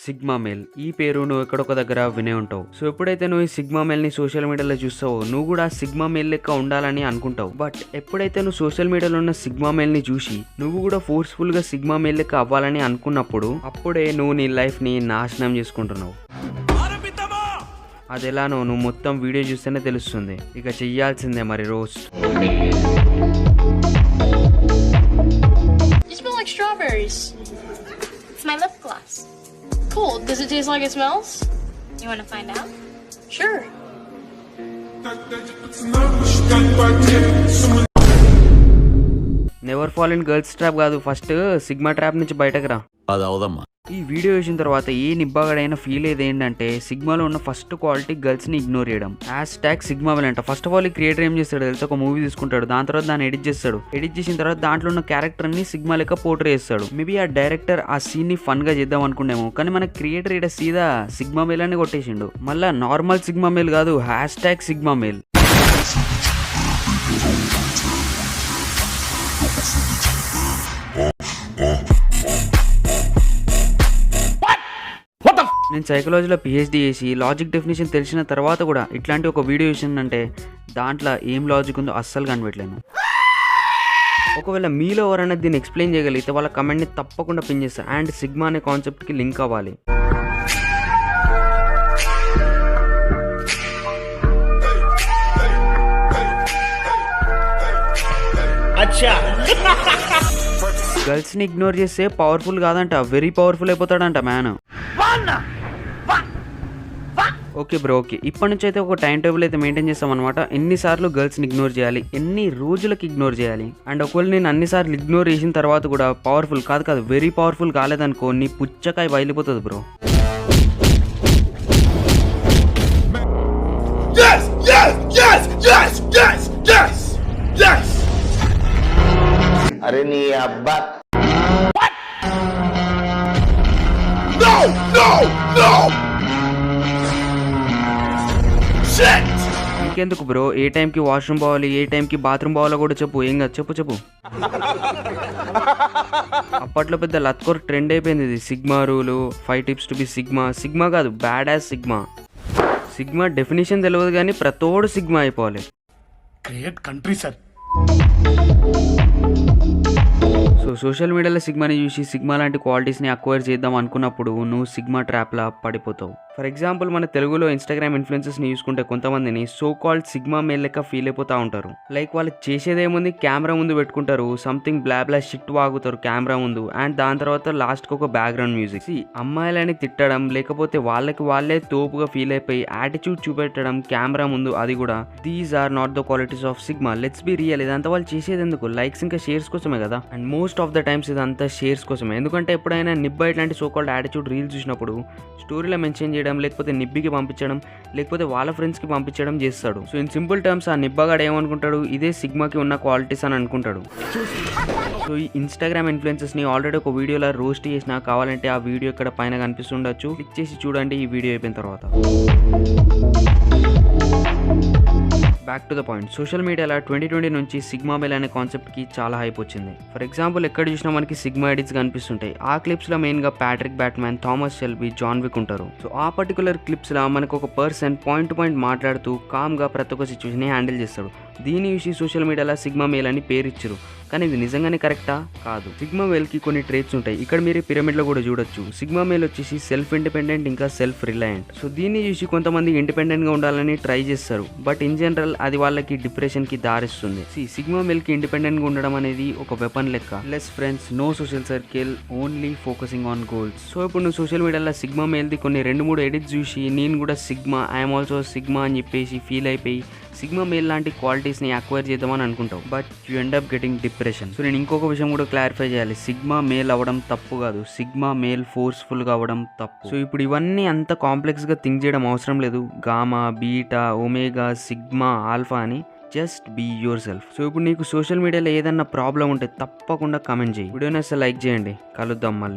Sigma male. ఈ పేరు నువ్వు ఎక్కడొక దగ్గర వినే ఉంటావు. సో ఎప్పుడైతే నువ్వు ఈ సిగ్మా మేల్ ని సోషల్ మీడియాలో చూస్తావో నువ్వు కూడా సిగ్మా మేల్ లెక్క ఉండాలని అనుకుంటావు. బట్ ఎప్పుడైతే నువ్వు సోషల్ మీడియాలో ఉన్న సిగ్మా మేల్ ని చూసి నువ్వు కూడా ఫోర్స్ఫుల్ గా సిగ్మా మేల్ లెక్క అవ్వాలని అనుకున్నప్పుడు అప్పుడే నువ్వు నీ లైఫ్ ని నాశనం చేసుకుంటున్నావు. అది ఎలానో నువ్వు మొత్తం వీడియో చూస్తేనే తెలుస్తుంది. ఇక చెయ్యాల్సిందే మరి roast. You smell like strawberries. It's my lip gloss. Cool. Does it taste like it smells? You want to find out? Sure. Never fall in girls trap కాదు, ఫస్ట్ సిగ్మా ట్రాప్ నుంచి బయటకు రా. అది అవదమ్మా. ఈ వీడియో చూసిన తర్వాత ఏ నిబ్బాగడైనా feel అయ్యేది ఏంటంటే సిగ్మాలో ఉన్న ఫస్ట్ క్వాలిటీ గర్ల్స్ ని ఇగ్నోర్ చేయడం. #సిగ్మా మేల్ అంట. ఫస్ట్ ఆఫ్ ఆల్ ఈ క్రియేటర్ ఏం చేస్తాడు తెలుసు, ఒక మూవీ తీసుకుంటాడు, దాని తర్వాత దాన్ని ఎడిట్ చేస్తాడు. ఎడిట్ చేసిన తర్వాత దాంట్లో ఉన్న క్యారెక్టర్ ని సిగ్మా లెక్క పోర్ట్రే చేస్తాడు. మేబీ ఆ డైరెక్టర్ ఆ సీన్ ని ఫన్ గా చేద్దాం అనుకునేమో, కానీ మన క్రియేటర్ ఇక్కడ సీదా సిగ్మా మేల్ అని కొట్టేసిండు. మళ్ళా నార్మల్ సిగ్మా మేల్ కాదు, #సిగ్మా మేల్. నేను సైకాలజీలో పిహెచ్డి చేసి లాజిక్ డెఫినేషన్ తెలిసిన తర్వాత కూడా ఇట్లాంటి ఒక వీడియో చూసిందంటే దాంట్లో ఏం లాజిక్ ఉందో అస్సలు కనిపెట్టలేను. ఒకవేళ మీలో ఎవరైనా దీన్ని ఎక్స్ప్లెయిన్ చేయగలిగితే వాళ్ళ కమెంట్ని తప్పకుండా పిన్ చేస్తారు. అండ్ సిగ్మా అనే కాన్సెప్ట్కి లింక్ అవ్వాలి. గర్ల్స్ ని ఇగ్నోర్ చేస్తే పవర్ఫుల్ కాదంట, వెరీ పవర్ఫుల్ అయిపోతాడంట మ్యాన్. Okay bro, okay. ఇప్పటి నుంచి అయితే ఒక టైం టేబుల్ అయితే మెయింటైన్ చేస్తాం అనమాట. ఎన్నిసార్లు గర్ల్స్ని ఇగ్నోర్ చేయాలి, ఎన్ని రోజులకి ఇగ్నోర్ చేయాలి. అండ్ ఒకవేళ నేను అన్నిసార్లు ఇగ్నోర్ చేసిన తర్వాత కూడా పవర్ఫుల్ కాదు వెరీ పవర్ఫుల్ కాలేదనుకో నీ పుచ్చకాయ బయలిపోతుంది బ్రో. అరే నీ అబ్బా. ఇంకెందుకు బ్రో, ఏ టైంకి వాష్రూమ్ పోవాలి, ఏ టైంకి బాత్రూమ్ పోవాలో కూడా చెప్పు. ఏం కాదు, చెప్పు. అప్పట్లో పెద్ద లత్కోర్ ట్రెండ్ అయిపోయింది ఇది, sigma rule, 5 tips to be sigma. Sigma కాదు, badass sigma. Sigma definition తెలియదు కానీ ప్రతోడు సిగ్మా అయిపోవాలి. Great country sir. So social మీడియాలో సిగ్మాని చూసి సిగ్మా లాంటి క్వాలిటీస్ని అక్వైర్ చేద్దాం అనుకున్నప్పుడు నువ్వు సిగ్మా ట్రాప్లా పడిపోతావు. ఫర్ ఎగ్జాంపుల్ మన తెలుగులో ఇన్స్టాగ్రామ్ ఇన్ఫ్లుయెన్సర్స్ని చూసుకుంటే కొంతమందిని సో కాల్డ్ సిగ్మా మేల్ లెక్క ఫీల్ అయిపోతూ ఉంటారు. లైక్ వాళ్ళు చేసేదేముంది, కెమెరా ముందు పెట్టుకుంటారు, సంథింగ్ బ్లా షిట్ వాగుతారు కెమెరా ముందు, అండ్ దాని తర్వాత లాస్ట్కి ఒక బ్యాక్గ్రౌండ్ మ్యూజిక్. అమ్మాయిలని తిట్టడం, లేకపోతే వాళ్ళకి వాళ్ళే తోపుగా ఫీల్ అయిపోయి యాటిట్యూడ్ చూపెట్టడం కెమెరా ముందు, అది కూడా. These are not the qualities of sigma. Let's be real. ఇదంతా వాళ్ళు చేసేది ఎందుకు? లైక్స్ ఇంకా షేర్స్ కోసమే కదా. And most of the times ఇదంతా షేర్స్ కోసమే. ఎందుకంటే ఎప్పుడైనా నిబ్బా ఇట్లాంటి సో కాల్డ్ యాటిట్యూడ్ రీల్స్ చూసినప్పుడు స్టోరీలో మెన్షన్ చేయడం, లేకపోతే నిబ్బికి పంపించడం, లేకపోతే వాళ్ళ ఫ్రెండ్స్కి పంపించడం చేస్తాడు. సో ఇన్ సింపుల్ టర్మ్స్ ఆ నిబ్బాగాడు ఏమనుకుంటాడు, ఇదే సిగ్మాకి ఉన్న క్వాలిటీస్ అని అనుకుంటాడు. సో ఈ ఇన్స్టాగ్రామ్ ఇన్ఫ్లుయెన్సర్స్ని ఆల్రెడీ ఒక వీడియోలో రోస్ట్ చేసినా, కావాలంటే ఆ వీడియో ఇక్కడ పైన కనిపిస్తుండొచ్చు, క్లిక్ చేసి చూడండి ఈ వీడియో అయిపోయిన తర్వాత. Back to the point. Social మీడియాలో 2020 నుంచి సిగ్మా మేల్ అనే కాన్సెప్ట్కి చాలా హైప్ వచ్చింది. ఫర్ ఎగ్జాంపుల్ ఎక్కడ చూసినా మనకి సిగ్మా ఎడిట్స్ కనిపిస్తుంటాయి. ఆ క్లిప్స్లో మెయిన్గా Patrick Bateman, Thomas Shelby, John Wick ఉంటారు. సో ఆ పర్టికులర్ క్లిప్స్లో మనకు ఒక పర్సన్ పాయింట్ టు పాయింట్ మాట్లాడుతూ కామ్గా ప్రతి ఒక్క సిచ్యువేషన్ హ్యాండిల్ చేస్తాడు. దీన్ని చూసి సోషల్ మీడియాలో సిగ్మా మేల్ అని పేరు ఇచ్చారు. కానీ ఇది నిజంగానే కరెక్టా? కాదు. సిగ్మా మేల్కి కొన్ని ట్రేట్స్ ఉంటాయి. ఇక్కడ మీరు పిరమిడ్లో కూడా చూడొచ్చు. సిగ్మా మేల్ వచ్చేసి సెల్ఫ్ ఇండిపెండెంట్, ఇంకా సెల్ఫ్ రిలయంట్. సో దీన్ని చూసి కొంతమంది ఇండిపెండెంట్గా ఉండాలని ట్రై చేస్తారు, బట్ ఇన్ జనరల్ అది వాళ్ళకి డిప్రెషన్కి దారిస్తుంది. సిగ్మా మేల్కి ఇండిపెండెంట్గా ఉండడం అనేది ఒక వెపన్ లెక్క. Less friends, no social circle, only focusing on goals. So ఇప్పుడు నువ్వు సోషల్ మీడియాలో సిగ్మా మేల్ది కొన్ని 2-3 ఎడిట్స్ చూసి నేను కూడా సిగ్మా, ఐఎమ్ ఆల్సో సిగ్మా అని చెప్పేసి ఫీల్ అయిపోయి సిగ్మా మేల్ లాంటి క్వాలిటీస్ని అక్వైర్ చేద్దామని అనుకుంటావు, but you end up getting depression. So నేను ఇంకొక విషయం కూడా క్లారిఫై చేయాలి. సిగ్మా మేల్ అవ్వడం తప్పు కాదు, సిగ్మా మేల్ ఫోర్స్ఫుల్గా అవ్వడం తప్పు. సో ఇప్పుడు ఇవన్నీ అంత కాంప్లెక్స్గా థింక్ చేయడం అవసరం లేదు. Gamma, beta, omega, sigma, alpha అని just be yourself. So ఇప్పుడు నీకు సోషల్ మీడియాలో ఏదన్నా ప్రాబ్లం ఉంటే తప్పకుండా కామెంట్ చేయి. వీడియోని అసలు లైక్ చేయండి. కలుద్దాం మళ్ళీ.